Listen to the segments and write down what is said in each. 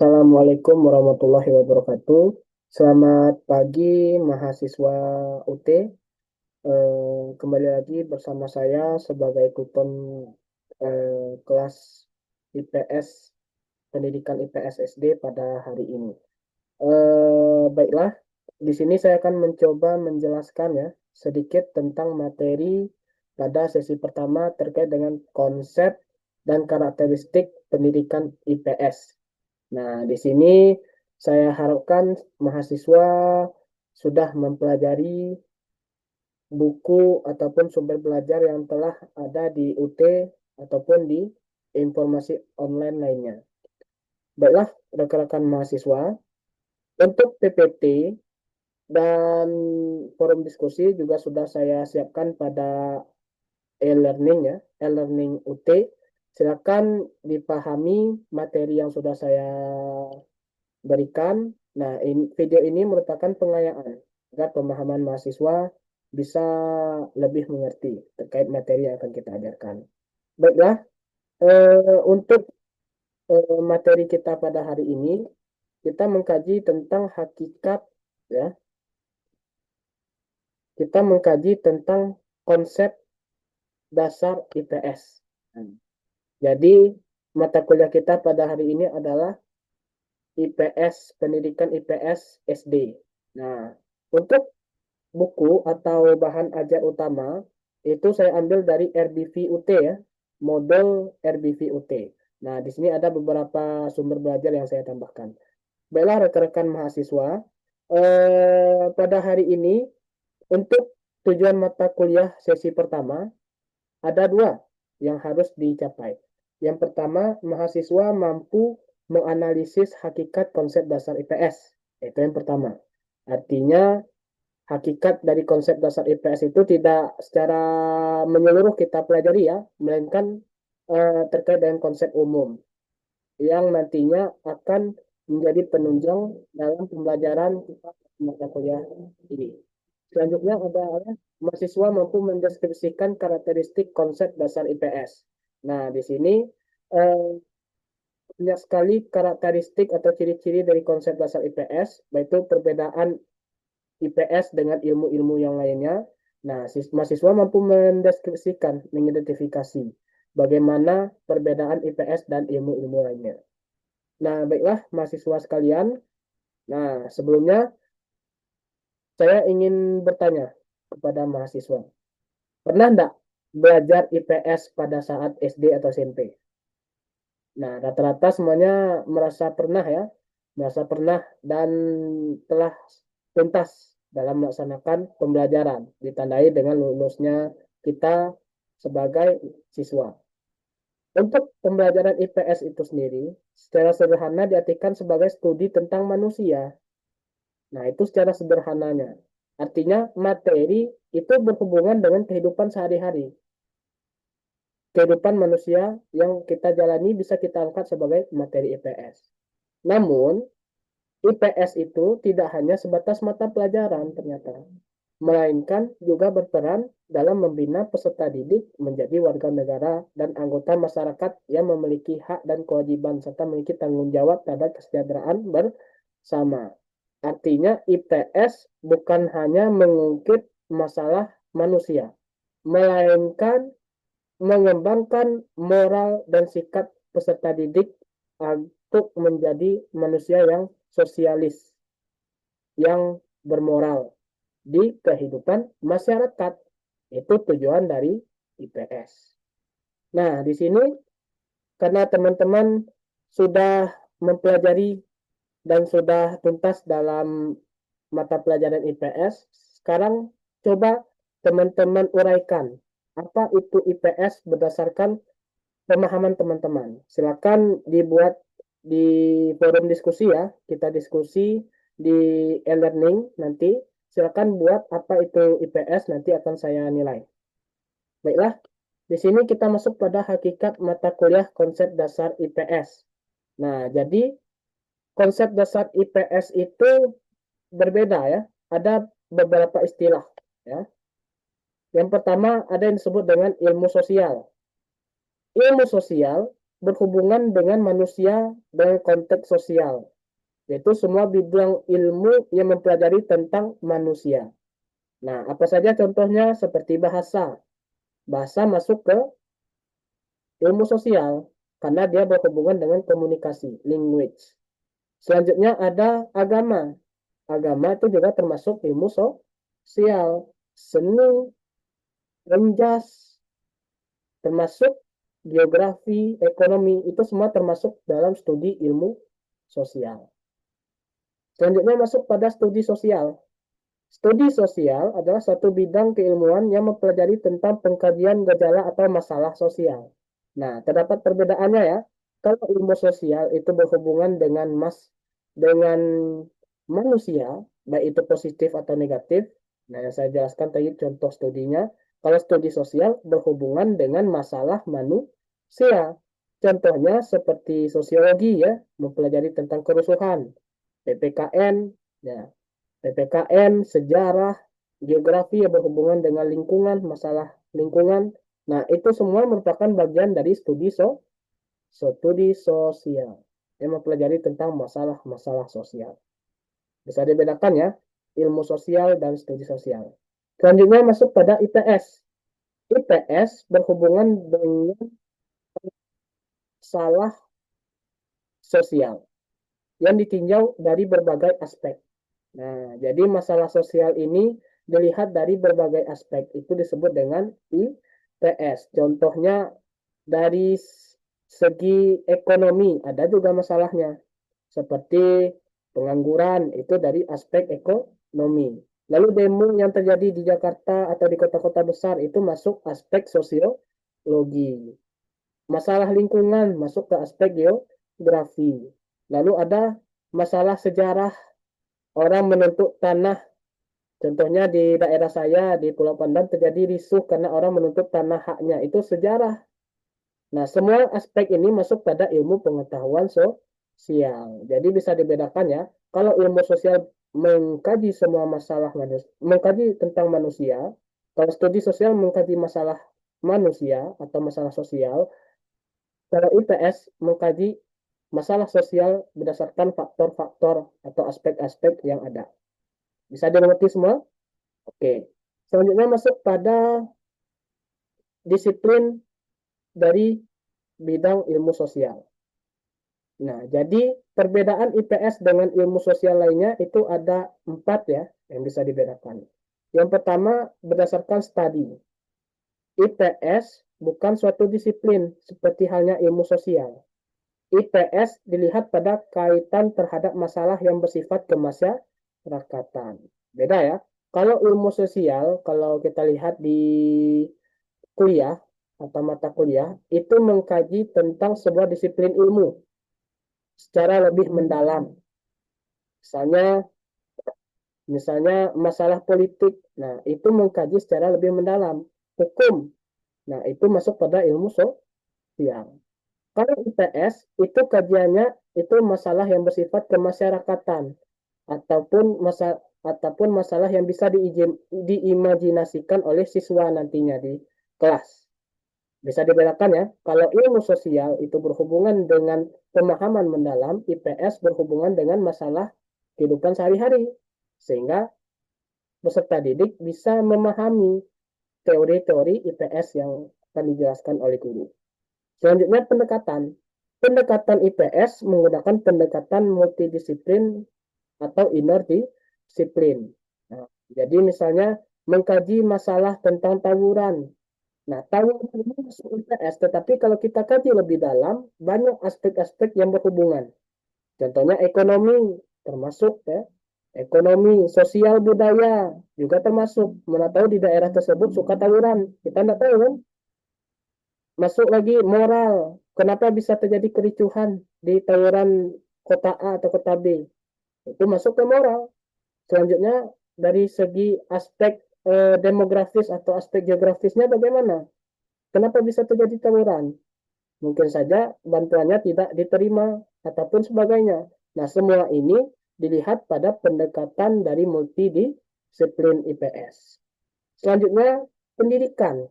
Assalamualaikum warahmatullahi wabarakatuh. Selamat pagi mahasiswa UT. Kembali lagi bersama saya sebagai tutor kelas IPS Pendidikan IPS SD pada hari ini. Baiklah, di sini saya akan mencoba menjelaskan ya sedikit tentang materi pada sesi pertama terkait dengan konsep dan karakteristik pendidikan IPS. Nah, di sini saya harapkan mahasiswa sudah mempelajari buku ataupun sumber belajar yang telah ada di UT ataupun di informasi online lainnya. Baiklah, rekan-rekan mahasiswa, untuk PPT dan forum diskusi juga sudah saya siapkan pada e-learning ya, e-learning UT. Silakan dipahami materi yang sudah saya berikan. Nah, video ini merupakan pengayaan agar pemahaman mahasiswa bisa lebih mengerti terkait materi yang akan kita ajarkan. Baiklah, untuk materi kita pada hari ini, kita mengkaji tentang hakikat, ya. Kita mengkaji tentang konsep dasar IPS. Jadi, mata kuliah kita pada hari ini adalah IPS, Pendidikan IPS SD. Nah, untuk buku atau bahan ajar utama itu saya ambil dari RBV UT ya, model RBV UT. Nah, di sini ada beberapa sumber belajar yang saya tambahkan. Baiklah rekan-rekan mahasiswa, pada hari ini untuk tujuan mata kuliah sesi pertama ada dua yang harus dicapai. Yang pertama, mahasiswa mampu menganalisis hakikat konsep dasar IPS. Itu yang pertama. Artinya hakikat dari konsep dasar IPS itu tidak secara menyeluruh kita pelajari ya, melainkan terkait dengan konsep umum yang nantinya akan menjadi penunjang dalam pembelajaran kita mata kuliah ini. Selanjutnya adalah mahasiswa mampu mendeskripsikan karakteristik konsep dasar IPS. Nah, di sini eh, banyak sekali karakteristik atau ciri-ciri dari konsep dasar IPS, yaitu perbedaan IPS dengan ilmu-ilmu yang lainnya. Nah, mahasiswa mampu mendeskripsikan, mengidentifikasi bagaimana perbedaan IPS dan ilmu-ilmu lainnya. Nah, baiklah mahasiswa sekalian. Nah, sebelumnya saya ingin bertanya kepada mahasiswa. Pernah enggak belajar IPS pada saat SD atau SMP? Nah, rata-rata semuanya merasa pernah ya. Merasa pernah dan telah tuntas dalam melaksanakan pembelajaran, ditandai dengan lulusnya kita sebagai siswa. Untuk pembelajaran IPS itu sendiri, secara sederhana diartikan sebagai studi tentang manusia. Nah, itu secara sederhananya. Artinya materi itu berhubungan dengan kehidupan sehari-hari. Kehidupan manusia yang kita jalani bisa kita angkat sebagai materi IPS. Namun, IPS itu tidak hanya sebatas mata pelajaran ternyata, melainkan juga berperan dalam membina peserta didik menjadi warga negara dan anggota masyarakat yang memiliki hak dan kewajiban serta memiliki tanggung jawab terhadap kesejahteraan bersama. Artinya IPS bukan hanya mengungkit masalah manusia, melainkan mengembangkan moral dan sikap peserta didik untuk menjadi manusia yang sosialis, yang bermoral di kehidupan masyarakat. Itu tujuan dari IPS. Nah, di sini karena teman-teman sudah mempelajari dan sudah tuntas dalam mata pelajaran IPS, sekarang coba teman-teman uraikan apa itu IPS berdasarkan pemahaman teman-teman. Silakan dibuat di forum diskusi ya, kita diskusi di e-learning nanti. Silakan buat apa itu IPS, nanti akan saya nilai. Baiklah, di sini kita masuk pada hakikat mata kuliah konsep dasar IPS. Nah, jadi konsep dasar IPS itu berbeda ya. Ada beberapa istilah ya. Yang pertama ada yang disebut dengan ilmu sosial. Ilmu sosial berhubungan dengan manusia dengan konteks sosial, yaitu semua bidang ilmu yang mempelajari tentang manusia. Nah, apa saja contohnya? Seperti bahasa. Bahasa masuk ke ilmu sosial karena dia berhubungan dengan komunikasi, language. Selanjutnya ada agama. Agama itu juga termasuk ilmu sosial. Seni, renjas, termasuk geografi, ekonomi, itu semua termasuk dalam studi ilmu sosial. Selanjutnya masuk pada studi sosial. Studi sosial adalah satu bidang keilmuan yang mempelajari tentang pengkajian gejala atau masalah sosial. Nah, terdapat perbedaannya ya. Kalau ilmu sosial itu berhubungan dengan manusia, baik itu positif atau negatif. Nah, yang saya jelaskan tadi contoh studinya. Kalau studi sosial berhubungan dengan masalah manusia. Contohnya seperti sosiologi ya, mempelajari tentang kerusuhan, PPKN, ya, PPKN, sejarah, geografi yang berhubungan dengan lingkungan, masalah lingkungan. Nah, itu semua merupakan bagian dari studi sosial yang mempelajari tentang masalah-masalah sosial. Bisa dibedakan ya, ilmu sosial dan studi sosial. Selanjutnya masuk pada IPS. IPS berhubungan dengan masalah sosial yang ditinjau dari berbagai aspek. Nah, jadi masalah sosial ini dilihat dari berbagai aspek. Itu disebut dengan IPS. Contohnya dari segi ekonomi ada juga masalahnya. Seperti pengangguran itu dari aspek ekonomi. Lalu demo yang terjadi di Jakarta atau di kota-kota besar itu masuk aspek sosiologi. Masalah lingkungan masuk ke aspek geografi. Lalu ada masalah sejarah, orang menuntut tanah. Contohnya di daerah saya, di Pulau Pandan, terjadi risuh karena orang menuntut tanah haknya. Itu sejarah. Nah, semua aspek ini masuk pada ilmu pengetahuan sosial. Jadi bisa dibedakan ya, kalau ilmu sosial mengkaji semua masalah manusia, mengkaji tentang manusia, kalau studi sosial mengkaji masalah manusia atau masalah sosial, kalau IPS mengkaji masalah sosial berdasarkan faktor-faktor atau aspek-aspek yang ada. Bisa dimengerti semua? Oke. Selanjutnya masuk pada disiplin dari bidang ilmu sosial. Nah, jadi perbedaan IPS dengan ilmu sosial lainnya itu ada 4 ya yang bisa dibedakan. Yang pertama berdasarkan studi. IPS bukan suatu disiplin seperti halnya ilmu sosial. IPS dilihat pada kaitan terhadap masalah yang bersifat kemasyarakatan. Beda ya. Kalau ilmu sosial, kalau kita lihat di kuliah atau mata kuliah, itu mengkaji tentang sebuah disiplin ilmu secara lebih mendalam. Misalnya, misalnya masalah politik, nah itu mengkaji secara lebih mendalam. Hukum, nah itu masuk pada ilmu sosial. Kalau IPS itu kajiannya itu masalah yang bersifat kemasyarakatan ataupun masalah yang bisa diimajinasikan oleh siswa nantinya di kelas. Bisa dibedakan ya, kalau ilmu sosial itu berhubungan dengan pemahaman mendalam, IPS berhubungan dengan masalah kehidupan sehari-hari. Sehingga peserta didik bisa memahami teori-teori IPS yang akan dijelaskan oleh guru. Selanjutnya pendekatan. Pendekatan IPS menggunakan pendekatan multidisiplin atau interdisiplin. Nah, jadi misalnya mengkaji masalah tentang tawuran. Nah, tawuran ini masuk IPS, tetapi kalau kita kaji lebih dalam, banyak aspek-aspek yang berhubungan. Contohnya ekonomi, termasuk ya. Ekonomi, sosial budaya juga termasuk. Mana tahu di daerah tersebut suka tawuran. Kita tidak tahu kan? Masuk lagi moral. Kenapa bisa terjadi kericuhan di tawuran kota A atau kota B? Itu masuk ke moral. Selanjutnya dari segi aspek demografis atau aspek geografisnya bagaimana? Kenapa bisa terjadi tawuran? Mungkin saja bantuannya tidak diterima ataupun sebagainya. Nah, semua ini dilihat pada pendekatan dari multidisiplin IPS. Selanjutnya, pendidikan.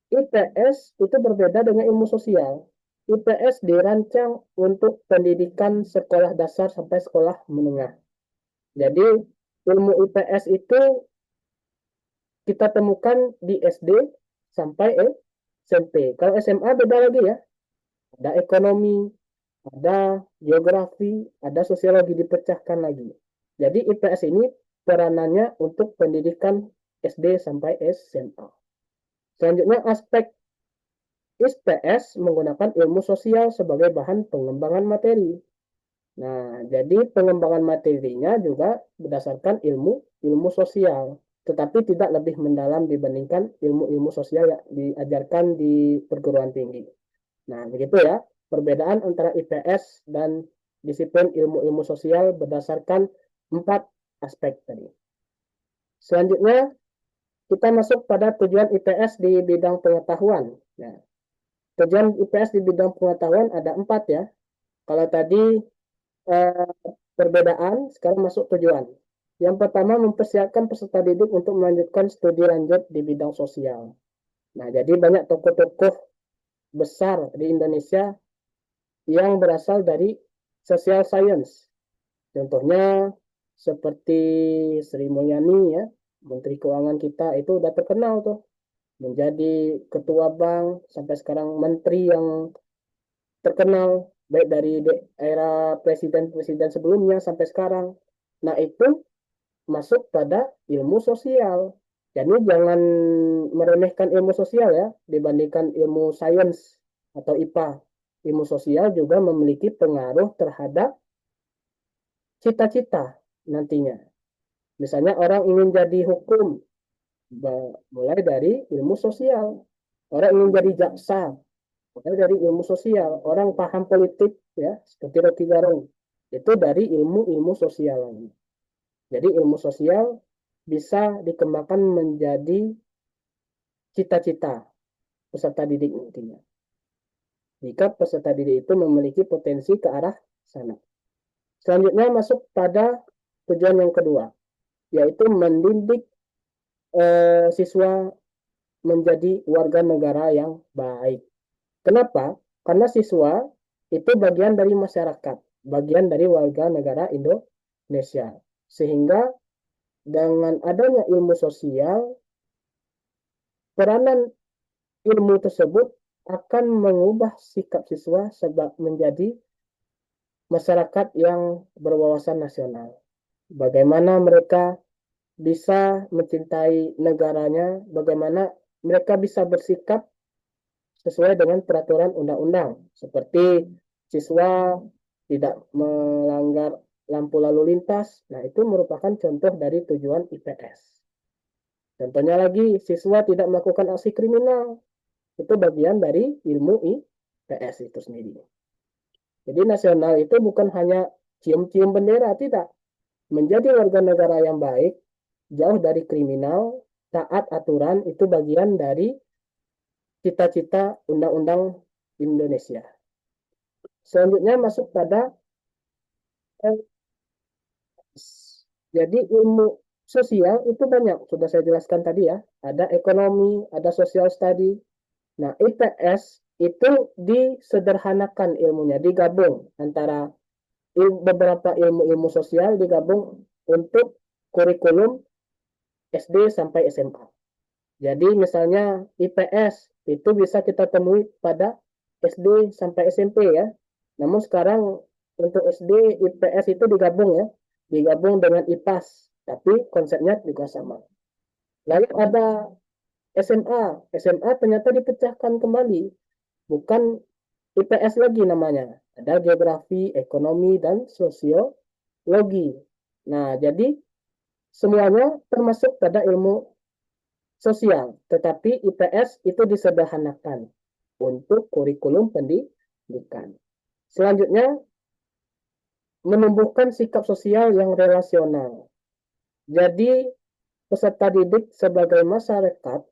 IPS itu berbeda dengan ilmu sosial. IPS dirancang untuk pendidikan sekolah dasar sampai sekolah menengah. Jadi ilmu IPS itu kita temukan di SD sampai SMP. Kalau SMA beda lagi ya. Ada ekonomi, ada geografi, ada sosiologi dipecahkan lagi. Jadi IPS ini peranannya untuk pendidikan SD sampai SMA. Selanjutnya aspek IPS menggunakan ilmu sosial sebagai bahan pengembangan materi. Nah, jadi pengembangan materinya juga berdasarkan ilmu sosial, tetapi tidak lebih mendalam dibandingkan ilmu-ilmu sosial yang diajarkan di perguruan tinggi. Nah, begitu ya, perbedaan antara IPS dan disiplin ilmu-ilmu sosial berdasarkan 4 aspek tadi. Selanjutnya, kita masuk pada tujuan IPS di bidang pengetahuan. Nah, tujuan IPS di bidang pengetahuan ada 4 ya. Kalau tadi eh, perbedaan, sekarang masuk tujuan. Yang pertama, mempersiapkan peserta didik untuk melanjutkan studi lanjut di bidang sosial. Nah, jadi banyak tokoh-tokoh besar di Indonesia yang berasal dari social science. Contohnya seperti Sri Mulyani ya, Menteri Keuangan kita itu udah terkenal tuh. Menjadi ketua bank, sampai sekarang menteri yang terkenal, baik dari era presiden-presiden sebelumnya sampai sekarang. Nah, itu masuk pada ilmu sosial. Jadi jangan meremehkan ilmu sosial ya, dibandingkan ilmu sains atau IPA. Ilmu sosial juga memiliki pengaruh terhadap cita-cita nantinya. Misalnya orang ingin jadi hukum, mulai dari ilmu sosial. Orang ingin jadi jaksa, mulai dari ilmu sosial. Orang paham politik, ya, seperti Rocky Gerung, itu dari ilmu-ilmu sosial. Jadi ilmu sosial bisa dikembangkan menjadi cita-cita peserta didik nantinya. Jika peserta didik itu memiliki potensi ke arah sana. Selanjutnya masuk pada tujuan yang kedua, yaitu mendidik siswa menjadi warga negara yang baik. Kenapa? Karena siswa itu bagian dari masyarakat, bagian dari warga negara Indonesia. Sehingga dengan adanya ilmu sosial, peranan ilmu tersebut akan mengubah sikap siswa sebab menjadi masyarakat yang berwawasan nasional. Bagaimana mereka bisa mencintai negaranya, bagaimana mereka bisa bersikap sesuai dengan peraturan undang-undang, seperti siswa tidak melanggar lampu lalu lintas. Nah, itu merupakan contoh dari tujuan IPS. Contohnya lagi, siswa tidak melakukan aksi kriminal. Itu bagian dari ilmu IPS itu sendiri. Jadi nasional itu bukan hanya cium-cium bendera, tidak. Menjadi warga negara yang baik, jauh dari kriminal, taat aturan, itu bagian dari cita-cita Undang-Undang Indonesia. Selanjutnya masuk pada jadi ilmu sosial itu banyak, sudah saya jelaskan tadi ya. Ada ekonomi, ada social study. Nah, IPS itu disederhanakan ilmunya, digabung antara beberapa ilmu-ilmu sosial digabung untuk kurikulum SD sampai SMA. Jadi misalnya IPS itu bisa kita temui pada SD sampai SMP ya. Namun sekarang untuk SD IPS itu digabung ya, digabung dengan IPAS, tapi konsepnya juga sama. Lalu ada SMA, SMA ternyata dipecahkan kembali, bukan IPS lagi namanya. Ada geografi, ekonomi, dan sosiologi. Nah, jadi semuanya termasuk pada ilmu sosial, tetapi IPS itu disederhanakan untuk kurikulum pendidikan. Selanjutnya, menumbuhkan sikap sosial yang relasional. Jadi, peserta didik sebagai masyarakat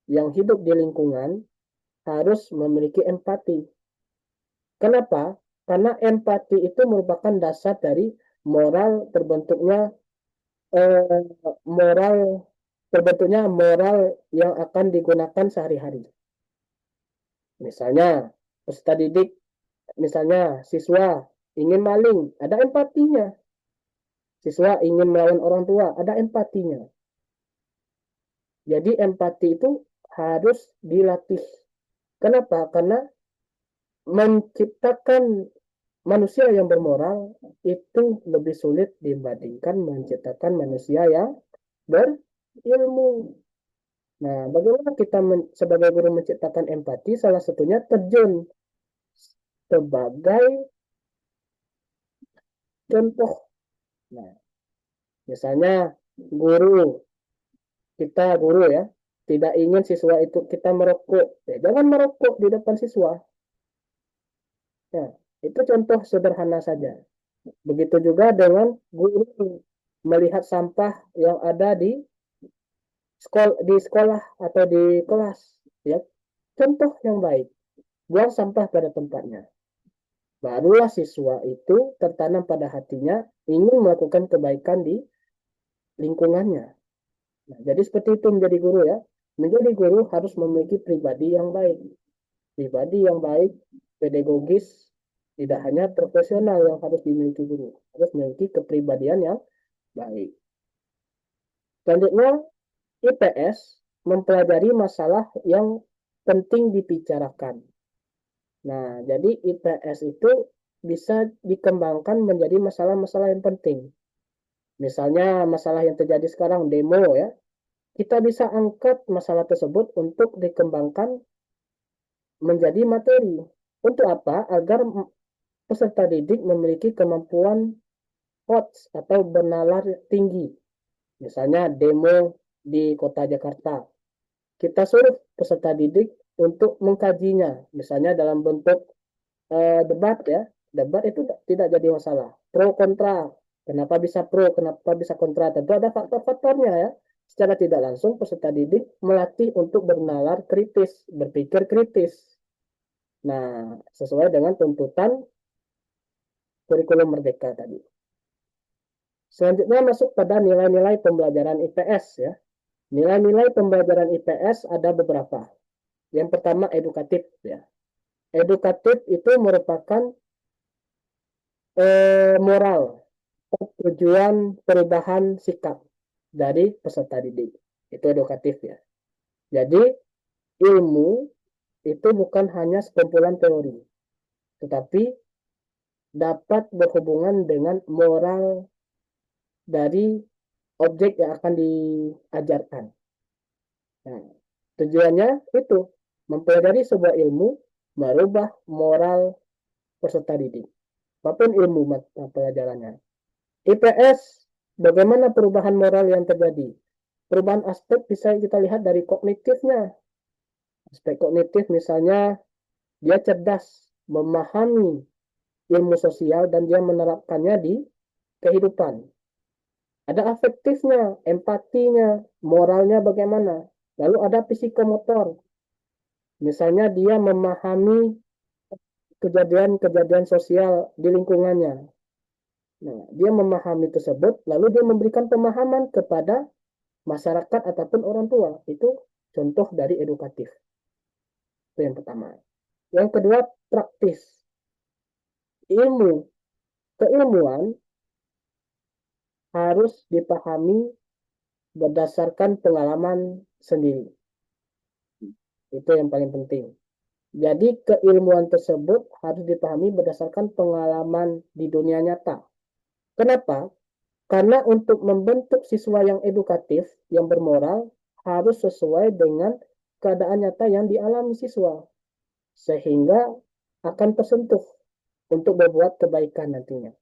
yang hidup di lingkungan harus memiliki empati. Kenapa? Karena empati itu merupakan dasar dari moral terbentuknya eh, moral moral yang akan digunakan sehari-hari. Misalnya, Peserta didik, misalnya siswa ingin maling, ada empatinya. Siswa ingin melawan orang tua, ada empatinya. Jadi empati itu harus dilatih. Kenapa? Karena menciptakan manusia yang bermoral itu lebih sulit dibandingkan menciptakan manusia yang berilmu. Nah, bagaimana kita sebagai guru menciptakan empati? Salah satunya terjun sebagai contoh. Nah, misalnya guru, kita guru ya, tidak ingin siswa itu kita merokok. Ya, jangan merokok di depan siswa. Ya, itu contoh sederhana saja. Begitu juga dengan guru melihat sampah yang ada di sekolah atau di kelas. Ya, contoh yang baik. Buang sampah pada tempatnya. Barulah siswa itu tertanam pada hatinya ingin melakukan kebaikan di lingkungannya. Nah, jadi seperti itu menjadi guru ya. Menjadi guru harus memiliki pribadi yang baik. Pribadi yang baik, pedagogis, tidak hanya profesional yang harus dimiliki guru. Harus memiliki kepribadian yang baik. Selanjutnya, IPS mempelajari masalah yang penting dibicarakan. Nah, jadi IPS itu bisa dikembangkan menjadi masalah-masalah yang penting. Misalnya masalah yang terjadi sekarang, demo ya. Kita bisa angkat masalah tersebut untuk dikembangkan menjadi materi. Untuk apa? Agar peserta didik memiliki kemampuan HOTS atau bernalar tinggi. Misalnya demo di kota Jakarta. Kita suruh peserta didik untuk mengkajinya. Misalnya dalam bentuk debat ya. Debat itu tidak jadi masalah. Pro kontra. Kenapa bisa pro, kenapa bisa kontra. Tentu ada faktor-faktornya ya. Secara tidak langsung peserta didik melatih untuk bernalar kritis, berpikir kritis. Nah, sesuai dengan tuntutan kurikulum merdeka tadi. Selanjutnya masuk pada nilai-nilai pembelajaran IPS ya. Nilai-nilai pembelajaran IPS ada beberapa. Yang pertama edukatif ya. Edukatif itu merupakan moral, tujuan perubahan sikap dari peserta didik. Itu edukatif ya. Jadi ilmu itu bukan hanya sekumpulan teori, tetapi dapat berhubungan dengan moral dari objek yang akan diajarkan. Nah, tujuannya itu mempelajari sebuah ilmu, merubah moral peserta didik. Apapun ilmu mata pelajarannya. IPS, bagaimana perubahan moral yang terjadi? Perubahan aspek bisa kita lihat dari kognitifnya. Aspek kognitif misalnya dia cerdas, memahami ilmu sosial dan dia menerapkannya di kehidupan. Ada afektifnya, empatinya, moralnya bagaimana. Lalu ada psikomotor. Misalnya dia memahami kejadian-kejadian sosial di lingkungannya. Nah, dia memahami tersebut, lalu dia memberikan pemahaman kepada masyarakat ataupun orang tua. Itu contoh dari edukatif. Itu yang pertama. Yang kedua, praktis. Ilmu, keilmuan harus dipahami berdasarkan pengalaman sendiri. Itu yang paling penting. Jadi keilmuan tersebut harus dipahami berdasarkan pengalaman di dunia nyata. Kenapa? Karena untuk membentuk siswa yang edukatif, yang bermoral, harus sesuai dengan keadaan nyata yang dialami siswa. Sehingga akan tersentuh untuk berbuat kebaikan nantinya.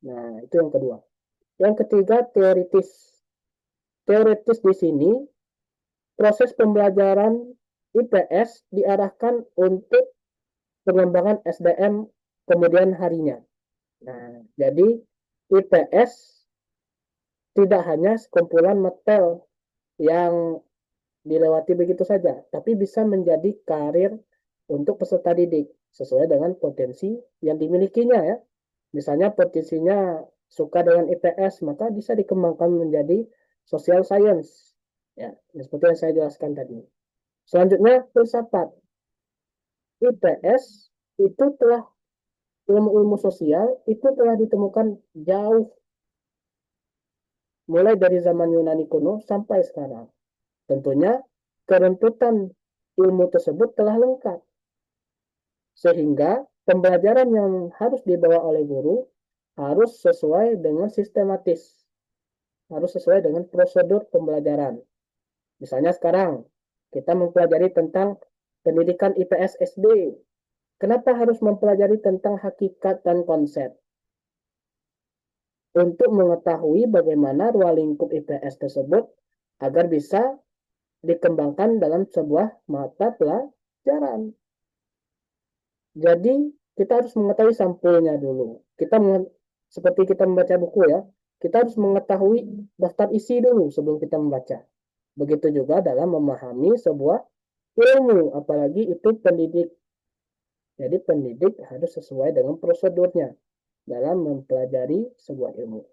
Nah, itu yang kedua. Yang ketiga, teoritis. Teoritis di sini, proses pembelajaran IPS diarahkan untuk pengembangan SDM kemudian harinya. Nah, jadi IPS tidak hanya sekumpulan material yang dilewati begitu saja, tapi bisa menjadi karir untuk peserta didik sesuai dengan potensi yang dimilikinya ya. Misalnya potensinya suka dengan IPS, maka bisa dikembangkan menjadi social science. Ya, seperti yang saya jelaskan tadi. Selanjutnya filsafat. IPS itu telah ilmu-ilmu sosial itu telah ditemukan jauh mulai dari zaman Yunani kuno sampai sekarang. Tentunya keruntutan ilmu tersebut telah lengkap sehingga pembelajaran yang harus dibawa oleh guru harus sesuai dengan sistematis, harus sesuai dengan prosedur pembelajaran. Misalnya sekarang kita mempelajari tentang pendidikan IPS SD. Kenapa harus mempelajari tentang hakikat dan konsep? Untuk mengetahui bagaimana ruang lingkup IPS tersebut agar bisa dikembangkan dalam sebuah mata pelajaran. Jadi kita harus mengetahui sampulnya dulu. Seperti kita membaca buku ya, kita harus mengetahui daftar isi dulu sebelum kita membaca. Begitu juga dalam memahami sebuah ilmu, apalagi itu pendidik. Jadi pendidik harus sesuai dengan prosedurnya dalam mempelajari sebuah ilmu.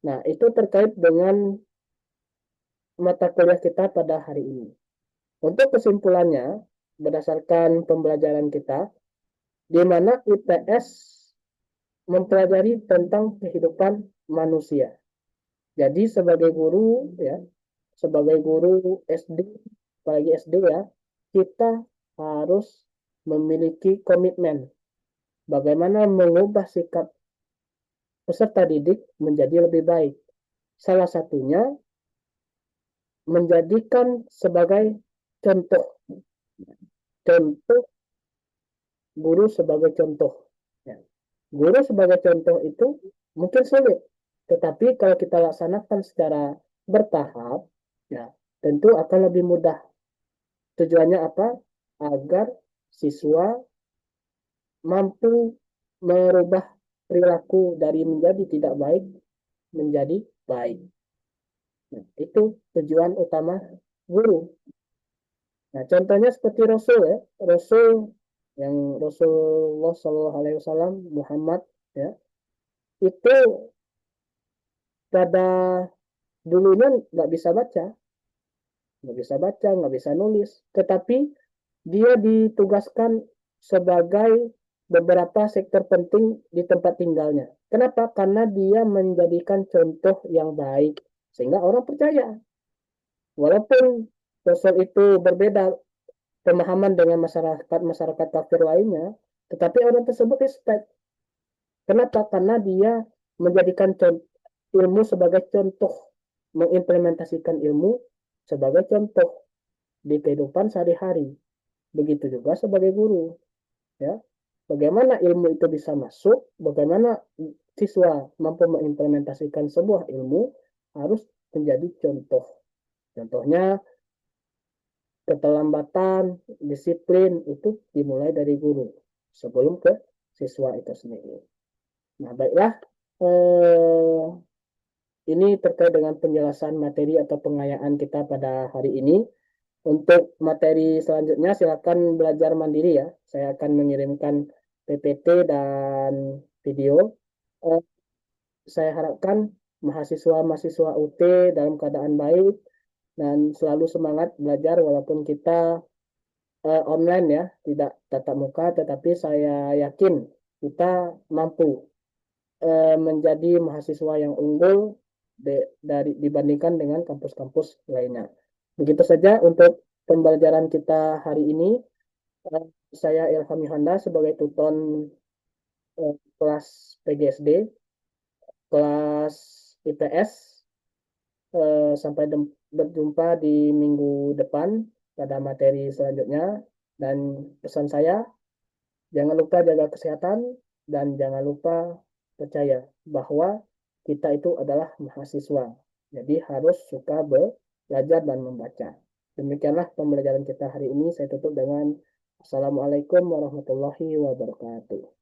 Nah, itu terkait dengan mata kuliah kita pada hari ini. Untuk kesimpulannya, berdasarkan pembelajaran kita, di mana IPS mempelajari tentang kehidupan manusia. Jadi sebagai guru ya, sebagai guru SD, apalagi SD ya, kita harus memiliki komitmen bagaimana mengubah sikap peserta didik menjadi lebih baik. Salah satunya menjadikan sebagai contoh, contoh guru sebagai contoh. Ya. Guru sebagai contoh itu mungkin sulit, tetapi kalau kita laksanakan secara bertahap, ya tentu akan lebih mudah. Tujuannya apa? Agar siswa mampu merubah perilaku dari menjadi tidak baik menjadi baik. Nah, itu tujuan utama guru. Nah, contohnya seperti Rasul ya, Rasul yang Rasulullah Shallallahu Alaihi Wasallam Muhammad ya, itu pada dulunya nggak bisa baca, nggak bisa nulis, tetapi dia ditugaskan sebagai beberapa sektor penting di tempat tinggalnya. Kenapa? Karena dia menjadikan contoh yang baik sehingga orang percaya. Walaupun Rasul itu berbeda pemahaman dengan masyarakat kafir lainnya, tetapi orang tersebut respect. Kenapa? Karena dia menjadikan ilmu sebagai contoh, mengimplementasikan ilmu sebagai contoh di kehidupan sehari-hari. Begitu juga sebagai guru, ya. Bagaimana ilmu itu bisa masuk, bagaimana siswa mampu mengimplementasikan sebuah ilmu harus menjadi contoh. Contohnya keterlambatan, disiplin itu dimulai dari guru sebelum ke siswa itu sendiri. Nah, baiklah, ini terkait dengan penjelasan materi atau pengayaan kita pada hari ini. Untuk materi selanjutnya silakan belajar mandiri ya. Saya akan mengirimkan PPT dan video. Eh, saya harapkan mahasiswa-mahasiswa UT dalam keadaan baik dan selalu semangat belajar walaupun kita online ya, tidak tatap muka, tetapi saya yakin kita mampu menjadi mahasiswa yang unggul dibandingkan dengan kampus-kampus lainnya. Begitu saja untuk pembelajaran kita hari ini. Saya Ilham Yohanda sebagai tutor kelas PGSD, kelas IPS. Sampai berjumpa di minggu depan pada materi selanjutnya. Dan pesan saya, jangan lupa jaga kesehatan dan jangan lupa percaya bahwa kita itu adalah mahasiswa. Jadi harus suka belajar dan membaca. Demikianlah pembelajaran kita hari ini. Saya tutup dengan Assalamualaikum warahmatullahi wabarakatuh.